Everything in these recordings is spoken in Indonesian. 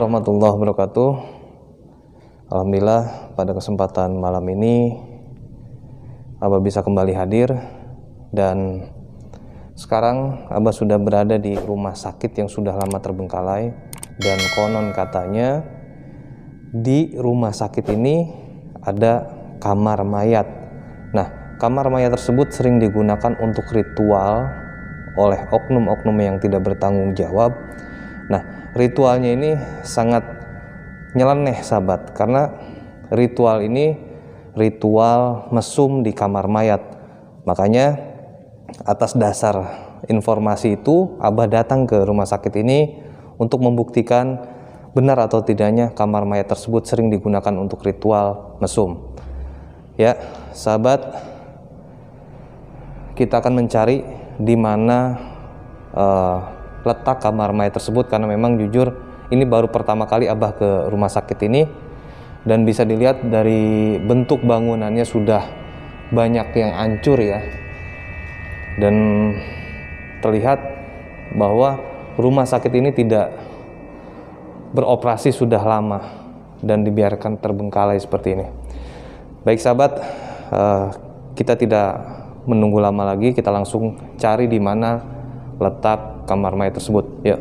warahmatullahi wabarakatuh. Alhamdulillah pada kesempatan malam ini Abah bisa kembali hadir. Dan sekarang Abah sudah berada di rumah sakit yang sudah lama terbengkalai. Dan konon katanya di rumah sakit ini ada kamar mayat. Nah, kamar mayat tersebut sering digunakan untuk ritual oleh oknum-oknum yang tidak bertanggung jawab. Nah, ritualnya ini sangat nyeleneh sahabat, karena ritual ini ritual mesum di kamar mayat. Makanya atas dasar informasi itu Abah datang ke rumah sakit ini untuk membuktikan benar atau tidaknya kamar mayat tersebut sering digunakan untuk ritual mesum. Ya sahabat, kita akan mencari di mana letak kamar mayat tersebut, karena memang jujur ini baru pertama kali Abah ke rumah sakit ini. Dan bisa dilihat dari bentuk bangunannya sudah banyak yang hancur ya. Dan terlihat bahwa rumah sakit ini tidak beroperasi sudah lama dan dibiarkan terbengkalai seperti ini. Baik sahabat, kita tidak menunggu lama lagi, kita langsung cari di mana letak kamar mayat tersebut. Ya.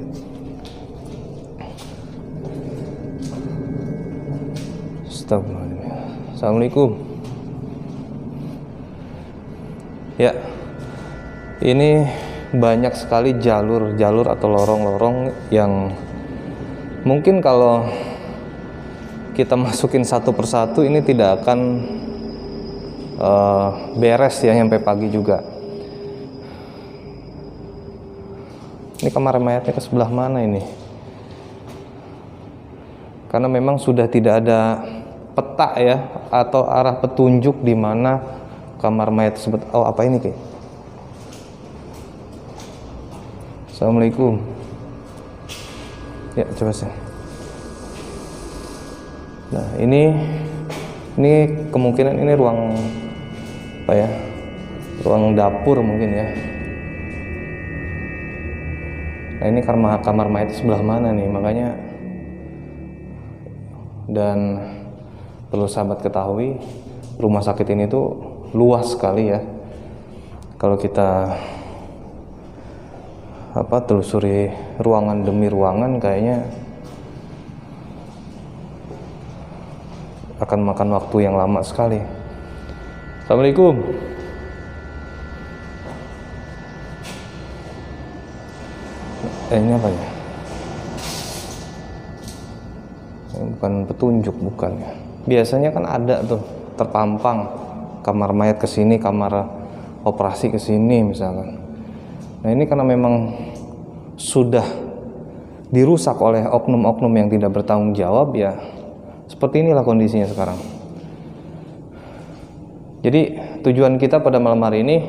Assalamualaikum. Ya, ini banyak sekali jalur-jalur atau lorong-lorong yang mungkin kalau kita masukin satu persatu ini tidak akan beres ya sampai pagi juga. Ini kamar mayatnya ke sebelah mana ini? Karena memang sudah tidak ada peta ya atau arah petunjuk di mana kamar mayat tersebut. Oh, apa ini Ki? Assalamualaikum. Ya, coba sih. Nah, ini kemungkinan ini ruang apa ya? Ruang dapur mungkin ya. Nah, ini kamar mayat sebelah mana nih? Makanya, dan perlu sahabat ketahui, rumah sakit ini tuh luas sekali ya. Kalau kita telusuri ruangan demi ruangan, kayaknya akan makan waktu yang lama sekali. Assalamualaikum. Ini apa ya? Ini bukan petunjuk, bukan ya. Biasanya kan ada tuh terpampang kamar mayat ke sini, kamar operasi ke sini misalkan. Nah, ini karena memang sudah dirusak oleh oknum-oknum yang tidak bertanggung jawab ya. Seperti inilah kondisinya sekarang. Jadi tujuan kita pada malam hari ini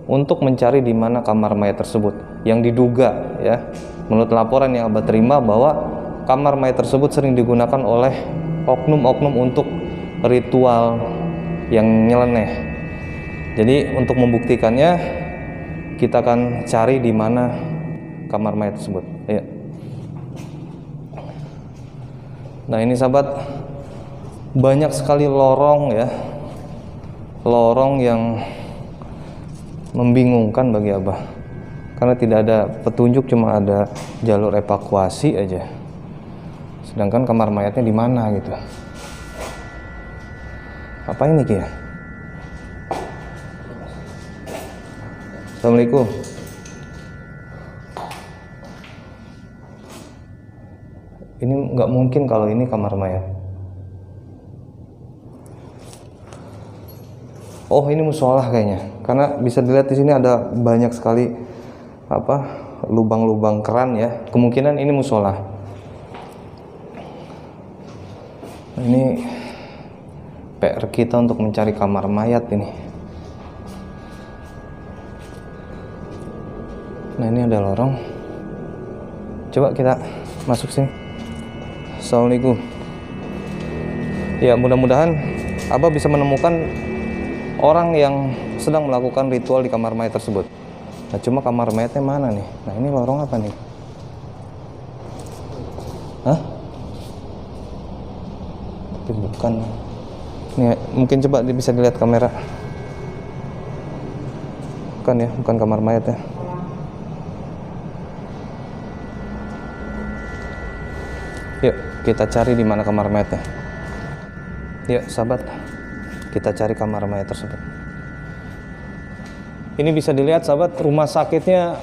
untuk mencari di mana kamar mayat tersebut yang diduga ya, menurut laporan yang Abah terima, bahwa kamar mayat tersebut sering digunakan oleh oknum-oknum untuk ritual yang nyeleneh. Jadi untuk membuktikannya kita akan cari di mana kamar mayat tersebut. Ya. Nah, ini sahabat, banyak sekali lorong ya. Lorong yang membingungkan bagi Abah. Karena tidak ada petunjuk, cuma ada jalur evakuasi aja. Sedangkan kamar mayatnya di mana gitu. Apa ini Ki ya? Assalamualaikum. Ini nggak mungkin kalau ini kamar mayat. Oh, ini musola kayaknya. Karena bisa dilihat di sini ada banyak sekali lubang-lubang keran ya. Kemungkinan ini musola. Ini PR kita untuk mencari kamar mayat ini. Nah, ini ada lorong. Coba kita masuk sini. Assalamualaikum. Ya, mudah-mudahan Abah bisa menemukan orang yang sedang melakukan ritual di kamar mayat tersebut. Nah, cuma kamar mayatnya mana nih? Nah, ini lorong apa nih? Hah? Tapi bukan. Ini mungkin coba bisa dilihat kamera. Bukan ya, bukan kamar mayat ya. Yuk, kita cari di mana kamar mayatnya. Yuk, sahabat. Kita cari kamar mayat tersebut. Ini bisa dilihat, sahabat, rumah sakitnya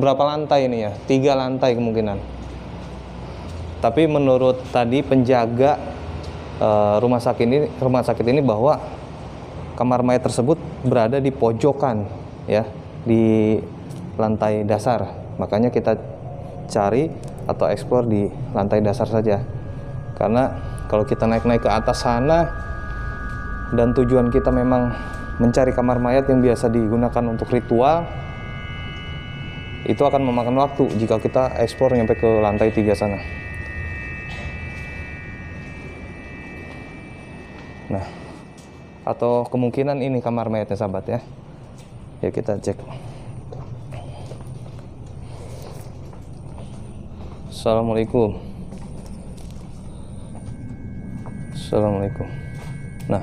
berapa lantai ini ya? 3 lantai kemungkinan. Tapi menurut tadi penjaga rumah sakit ini bahwa kamar mayat tersebut berada di pojokan ya, di lantai dasar. Makanya kita cari atau eksplor di lantai dasar saja. Karena kalau kita naik-naik ke atas sana dan tujuan kita memang mencari kamar mayat yang biasa digunakan untuk ritual, itu akan memakan waktu jika kita eksplor sampai ke lantai 3 sana. Nah, atau kemungkinan ini kamar mayatnya, sahabat ya. Ya, kita cek. Assalamualaikum. Assalamualaikum. Nah,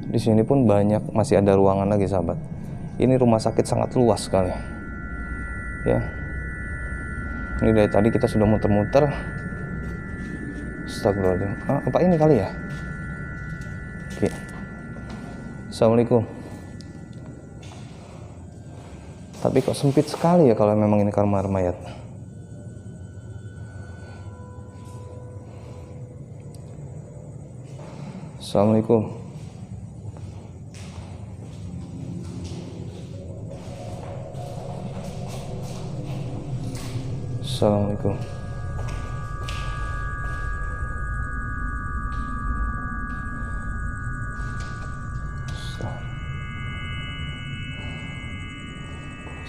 di sini pun masih ada ruangan lagi, sahabat. Ini rumah sakit sangat luas sekali. Ya. Ini dari tadi kita sudah muter-muter. Astagfirullahaladzim. Apa ini kali ya? Oke. Assalamualaikum. Tapi kok sempit sekali ya kalau memang ini kamar mayat. Assalamualaikum. Assalamualaikum.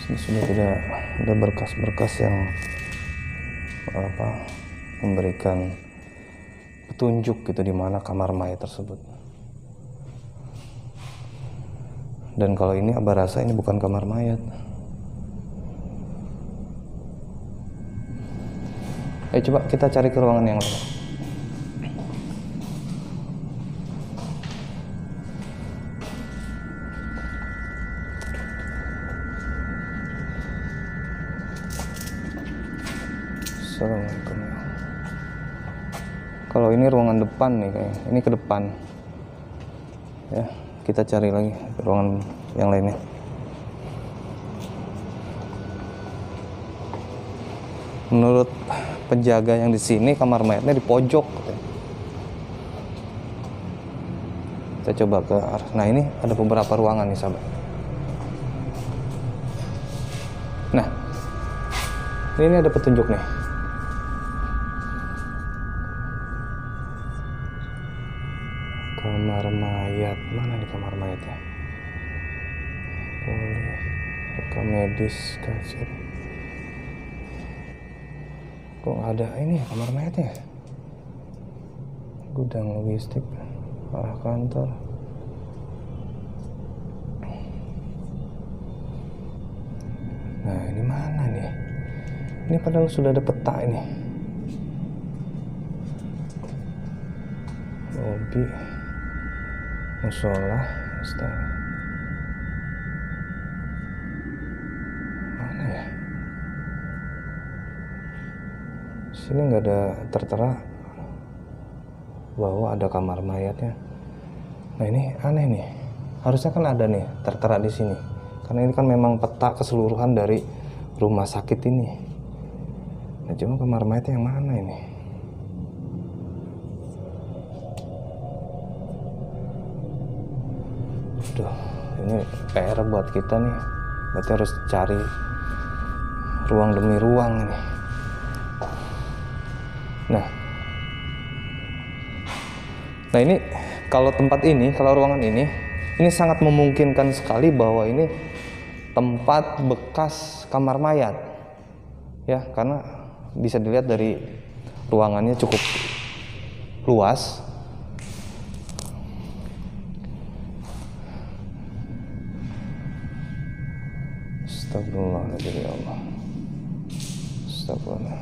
Sini sudah tidak ada berkas-berkas yang memberikan petunjuk gitu di mana kamar mayat tersebut. Dan kalau ini Abah rasa ini bukan kamar mayat. Ayo coba kita cari ke ruangan yang lain. Assalamualaikum. Kalau ini ruangan depan nih kayaknya. Ini ke depan. Ya, kita cari lagi ruangan yang lainnya. Menurut penjaga yang di sini kamar mayatnya di pojok. Kita coba ke arah. Nah, ini ada beberapa ruangan nih, sahabat. Nah, ini ada petunjuk nih. Kamar mayat, mana nih kamar mayatnya? Boleh, rekam medis, kasir. Kok nggak ada ini ya kamar mayatnya? Gudang logistik, arah kantor. Nah, ini mana nih? Ini padahal sudah ada peta ini. Lobi, musola, istana. Mana ya? Sini nggak ada tertera bahwa ada kamar mayatnya. Nah, ini aneh nih. Harusnya kan ada nih tertera di sini. Karena ini kan memang peta keseluruhan dari rumah sakit ini. Nah, cuma kamar mayatnya yang mana ini? Aduh, ini PR buat kita nih. Berarti harus cari ruang demi ruang ini. Nah ini kalau tempat ini, kalau ruangan ini sangat memungkinkan sekali bahwa ini tempat bekas kamar mayat, ya, karena bisa dilihat dari ruangannya cukup luas. Astagfirullahaladzim, ya Allah. Astagfirullah.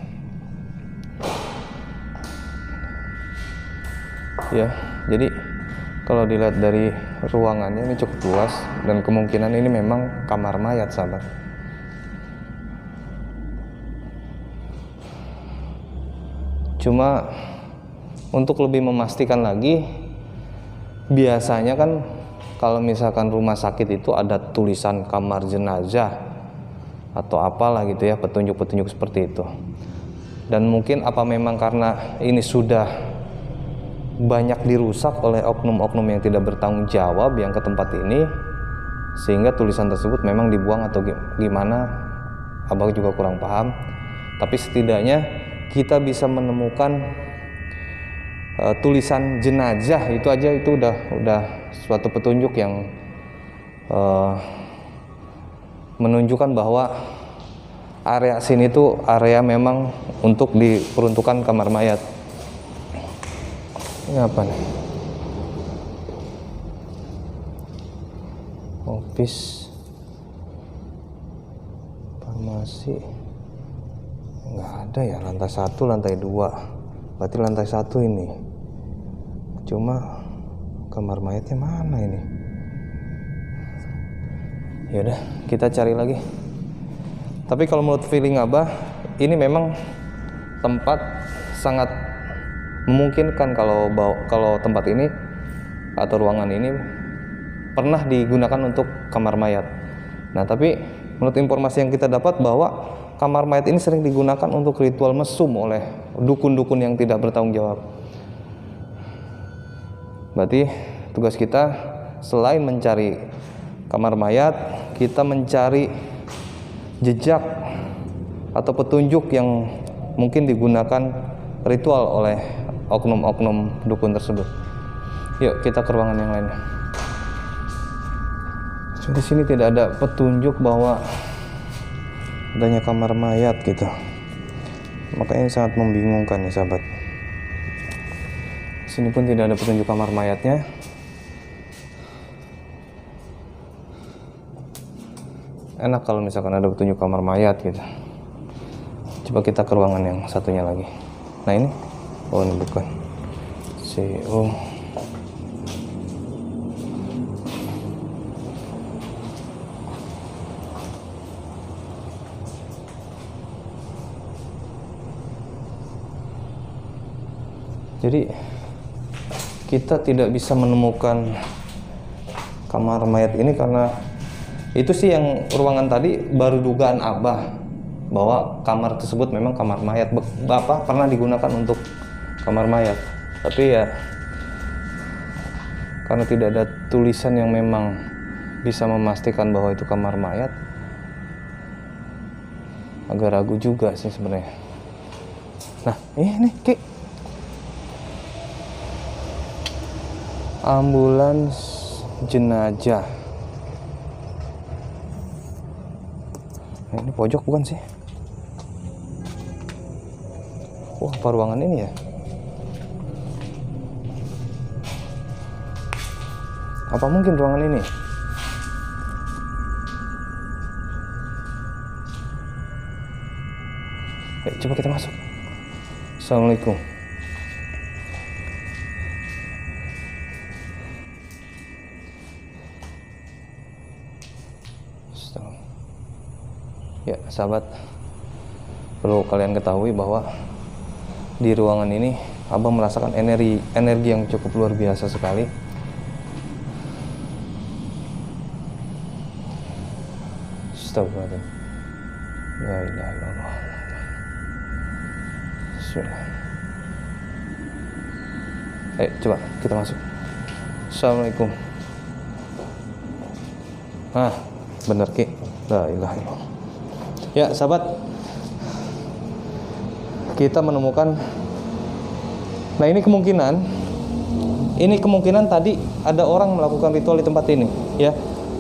Ya, jadi kalau dilihat dari ruangannya ini cukup luas dan kemungkinan ini memang kamar mayat, sahabat. Cuma untuk lebih memastikan lagi, biasanya kan kalau misalkan rumah sakit itu ada tulisan kamar jenazah atau apalah gitu ya, petunjuk-petunjuk seperti itu. Dan mungkin apa memang karena ini sudah banyak dirusak oleh oknum-oknum yang tidak bertanggung jawab yang ke tempat ini, sehingga tulisan tersebut memang dibuang atau gimana, abang juga kurang paham. Tapi setidaknya kita bisa menemukan tulisan jenazah itu aja, itu udah suatu petunjuk yang menunjukkan bahwa area sini tuh area memang untuk diperuntukkan kamar mayat. Ini apa nih? Office, farmasi, nggak ada ya. Lantai 1, lantai 2, berarti lantai 1 ini. Cuma kamar mayatnya mana ini? Yaudah, kita cari lagi. Tapi kalau menurut feeling Abah, ini memang tempat sangat memungkinkan kalau tempat ini atau ruangan ini pernah digunakan untuk kamar mayat. Nah, tapi menurut informasi yang kita dapat bahwa kamar mayat ini sering digunakan untuk ritual mesum oleh dukun-dukun yang tidak bertanggung jawab. Berarti tugas kita selain mencari kamar mayat, kita mencari jejak atau petunjuk yang mungkin digunakan ritual oleh oknum-oknum dukun tersebut. Yuk kita ke ruangan yang lainnya. Di sini tidak ada petunjuk bahwa adanya kamar mayat gitu. Makanya ini sangat membingungkan ya, sahabat. Sini pun tidak ada petunjuk kamar mayatnya. Enak kalau misalkan ada petunjuk kamar mayat gitu. Coba kita ke ruangan yang satunya lagi. Nah ini, oh ini bukan. Jadi kita tidak bisa menemukan kamar mayat ini karena itu sih yang ruangan tadi baru dugaan Abah bahwa kamar tersebut memang kamar mayat. Bapak pernah digunakan untuk kamar mayat. Tapi ya karena tidak ada tulisan yang memang bisa memastikan bahwa itu kamar mayat, agak ragu juga sih sebenarnya. Nah, ini Ki. Ambulans jenazah. Nah, ini pojok bukan sih? Wah, apa ruangan ini ya? Apa mungkin ruangan ini? Coba kita masuk. Assalamualaikum. Ya, sahabat, perlu kalian ketahui bahwa di ruangan ini Abang merasakan energi yang cukup luar biasa sekali. Astagfirullahaladzim. La ilaha illallah. Bismillah. Ayo, coba kita masuk. Assalamualaikum. Ah, bener Ki. La ilaha illallah. Ya, sahabat, kita menemukan. Nah, ini kemungkinan tadi ada orang melakukan ritual di tempat ini, ya.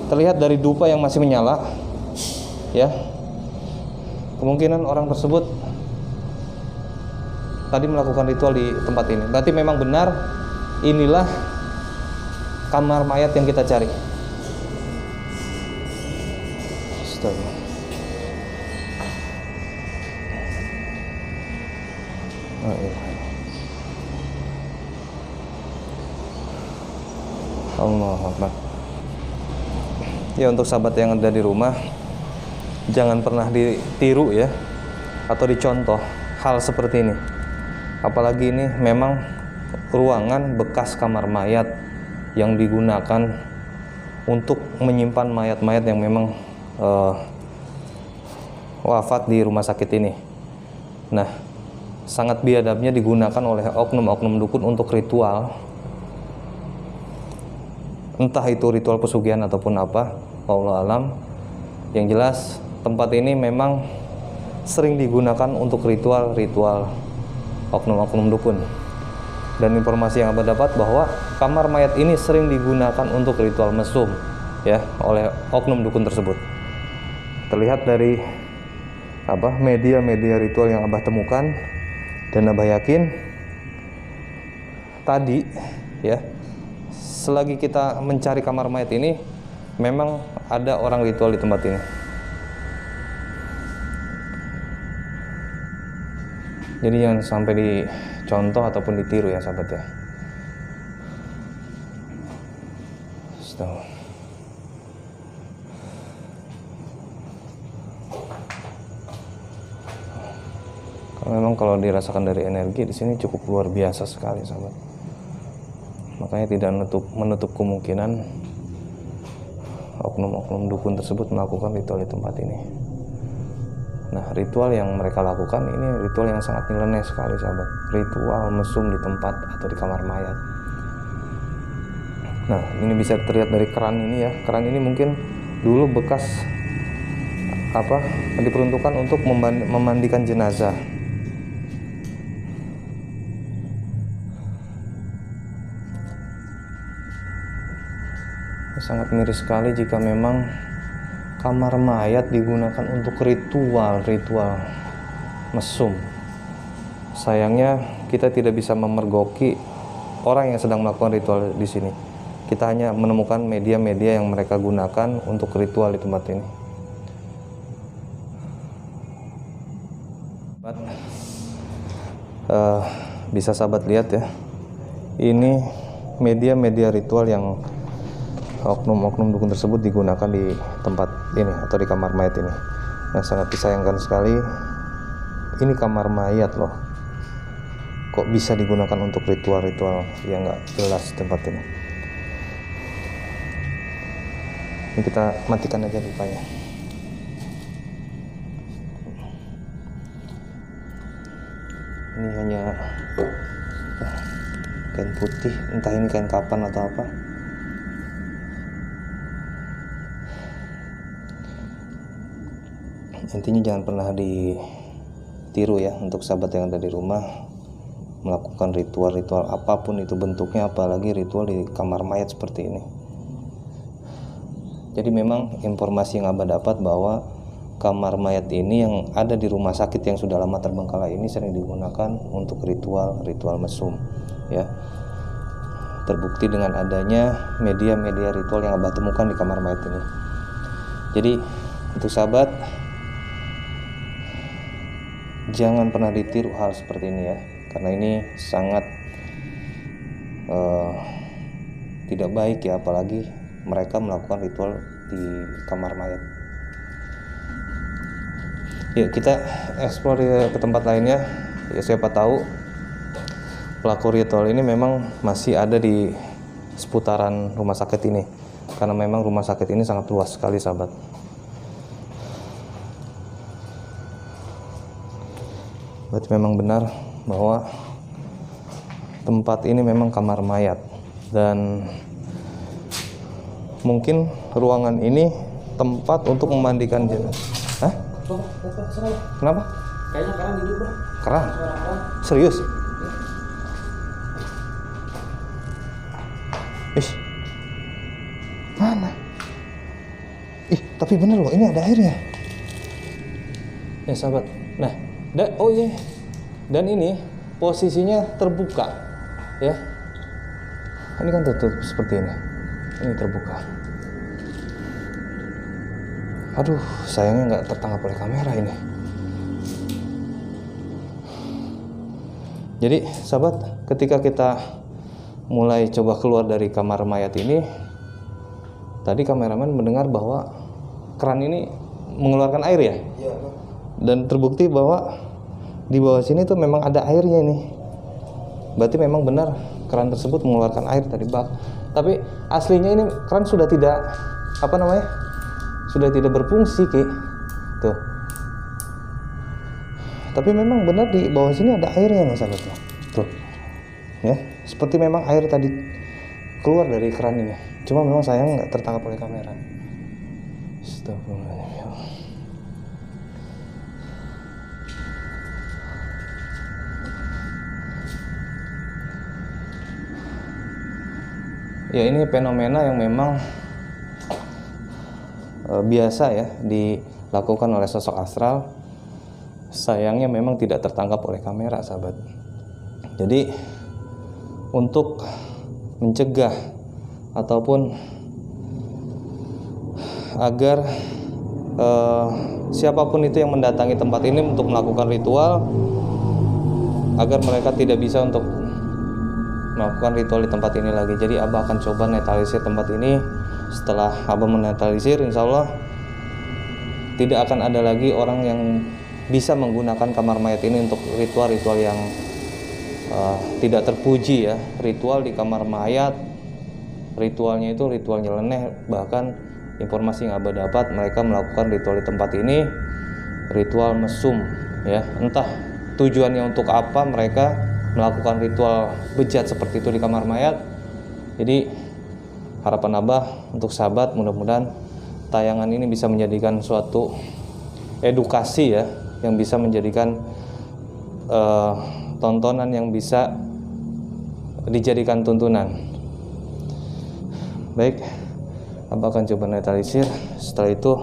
Terlihat dari dupa yang masih menyala, ya. Kemungkinan orang tersebut tadi melakukan ritual di tempat ini. Berarti memang benar inilah kamar mayat yang kita cari. Astagfirullah. Allahu Akbar. Ya, untuk sahabat yang ada di rumah, jangan pernah ditiru ya, atau dicontoh hal seperti ini. Apalagi ini memang ruangan bekas kamar mayat yang digunakan untuk menyimpan mayat-mayat yang memang wafat di rumah sakit ini. Nah, sangat biadabnya digunakan oleh oknum-oknum dukun untuk ritual. Entah itu ritual pesugihan ataupun apa, wallahu alam. Yang jelas tempat ini memang sering digunakan untuk ritual-ritual oknum-oknum dukun. Dan informasi yang Abah dapat bahwa kamar mayat ini sering digunakan untuk ritual mesum ya oleh oknum dukun tersebut. Terlihat dari media-media ritual yang Abah temukan, dan Abah yakin tadi ya, selagi kita mencari kamar mayat ini, memang ada orang ritual di tempat ini. Jadi jangan sampai dicontoh ataupun ditiru ya sahabat ya. Memang kalau dirasakan dari energi di sini cukup luar biasa sekali sahabat. Makanya tidak menutup kemungkinan oknum-oknum dukun tersebut melakukan ritual di tempat ini. Nah, ritual yang mereka lakukan ini ritual yang sangat nyeleneh sekali sahabat. Ritual mesum di tempat atau di kamar mayat. Nah, ini bisa terlihat dari keran ini ya. Keran ini mungkin dulu bekas diperuntukkan untuk memandikan jenazah. Sangat miris sekali jika memang kamar mayat digunakan untuk ritual mesum. Sayangnya kita tidak bisa memergoki orang yang sedang melakukan ritual di sini. Kita hanya menemukan media-media yang mereka gunakan untuk ritual di tempat ini. Bisa sahabat lihat ya, ini media-media ritual yang oknum-oknum dukun tersebut digunakan di tempat ini atau di kamar mayat ini. Nah, sangat disayangkan sekali, ini kamar mayat loh, kok bisa digunakan untuk ritual-ritual yang nggak jelas tempat ini. Ini kita matikan aja lipanya. Ini hanya kain putih, entah ini kain kapan atau apa. Intinya jangan pernah ditiru ya untuk sahabat yang ada di rumah melakukan ritual-ritual apapun itu bentuknya, apalagi ritual di kamar mayat seperti ini. Jadi memang informasi yang Abah dapat bahwa kamar mayat ini yang ada di rumah sakit yang sudah lama terbengkalai ini sering digunakan untuk ritual mesum ya. Terbukti dengan adanya media-media ritual yang Abah temukan di kamar mayat ini. Jadi untuk sahabat, jangan pernah ditiru hal seperti ini ya, karena ini sangat tidak baik ya, apalagi mereka melakukan ritual di kamar mayat. Yuk kita eksplor ke tempat lainnya ya, siapa tahu pelaku ritual ini memang masih ada di seputaran rumah sakit ini, karena memang rumah sakit ini sangat luas sekali sahabat. Berarti memang benar bahwa tempat ini memang kamar mayat, dan mungkin ruangan ini tempat untuk memandikan jenazah. Hah? Kenapa? Kayaknya kerang hidup bro. Kerang? Serius? Ih, mana? Ih, tapi bener loh, ini ada airnya. Ya sahabat. Nah, oh iya, dan ini posisinya terbuka, ya. Ini kan tertutup seperti ini. Ini terbuka. Aduh, sayangnya nggak tertangkap oleh kamera ini. Jadi, sahabat, ketika kita mulai coba keluar dari kamar mayat ini, Tadi kameramen mendengar bahwa keran ini mengeluarkan air ya? Iya. Dan terbukti bahwa di bawah sini tuh memang ada airnya nih. Berarti memang benar keran tersebut mengeluarkan air dari bak. Tapi aslinya ini keran sudah tidak sudah tidak berfungsi, Ki. Tuh. Tapi memang benar di bawah sini ada airnya nih sahabat. Tuh. Ya, seperti memang air tadi keluar dari keran ini. Cuma memang sayang nggak tertangkap oleh kamera. Astagfirullahaladzim. Ya, ini fenomena yang memang biasa ya dilakukan oleh sosok astral. Sayangnya memang tidak tertangkap oleh kamera, sahabat. Jadi untuk mencegah ataupun agar siapapun itu yang mendatangi tempat ini untuk melakukan ritual, agar mereka tidak bisa untuk melakukan ritual di tempat ini lagi. Jadi Abah akan coba netralisir tempat ini. Setelah Abah menetralisir, insya Allah tidak akan ada lagi orang yang bisa menggunakan kamar mayat ini untuk ritual-ritual yang tidak terpuji ya. Ritual di kamar mayat, ritualnya itu ritual nyeleneh. Bahkan informasi yang Abah dapat, mereka melakukan ritual di tempat ini ritual mesum ya. Entah tujuannya untuk apa mereka melakukan ritual bejat seperti itu di kamar mayat. Jadi harapan Abah untuk sahabat, mudah-mudahan tayangan ini bisa menjadikan suatu edukasi ya, yang bisa menjadikan tontonan yang bisa dijadikan tuntunan. Baik, Abah akan coba netralisir. Setelah itu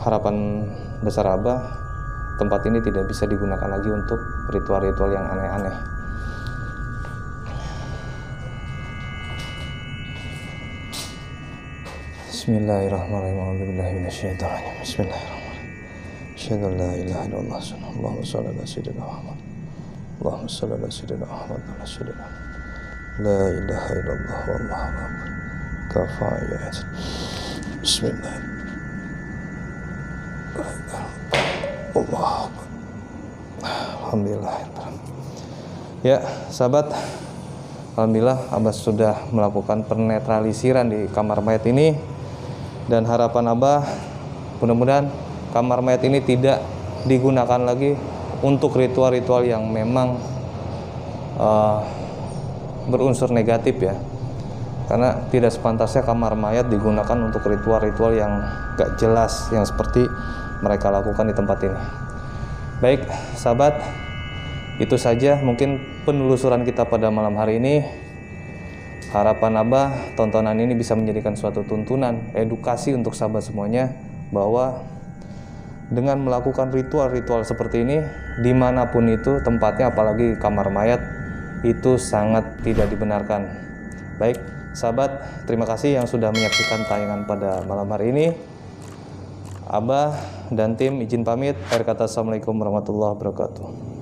harapan besar Abah, tempat ini tidak bisa digunakan lagi untuk ritual-ritual yang aneh-aneh. Bismillahirrahmanirrahim. Bismillahirrahmanirrahim. Asyhadu an la ilaha illallah. Allahumma shalli ala sayyidina Muhammad. Allahumma shalli ala sayyidina Muhammad wa ala sayyidina. La ilaha illallah wallahu akbar. Kafayat. Bismillah. Allah. Alhamdulillah. Ya, sahabat, alhamdulillah Abah sudah melakukan penetralisiran di kamar mayat ini, dan harapan Abah mudah-mudahan kamar mayat ini tidak digunakan lagi untuk ritual-ritual yang memang berunsur negatif ya. Karena tidak sepantasnya kamar mayat digunakan untuk ritual-ritual yang gak jelas yang seperti mereka lakukan di tempat ini. Baik, sahabat, itu saja mungkin penelusuran kita pada malam hari ini. Harapan Abah tontonan ini bisa menjadikan suatu tuntunan, edukasi untuk sahabat semuanya, bahwa dengan melakukan ritual-ritual seperti ini dimanapun itu tempatnya, apalagi kamar mayat, itu sangat tidak dibenarkan. Baik, sahabat, terima kasih yang sudah menyaksikan tayangan pada malam hari ini. Abah dan tim izin pamit. Akhir kata, assalamualaikum warahmatullahi wabarakatuh.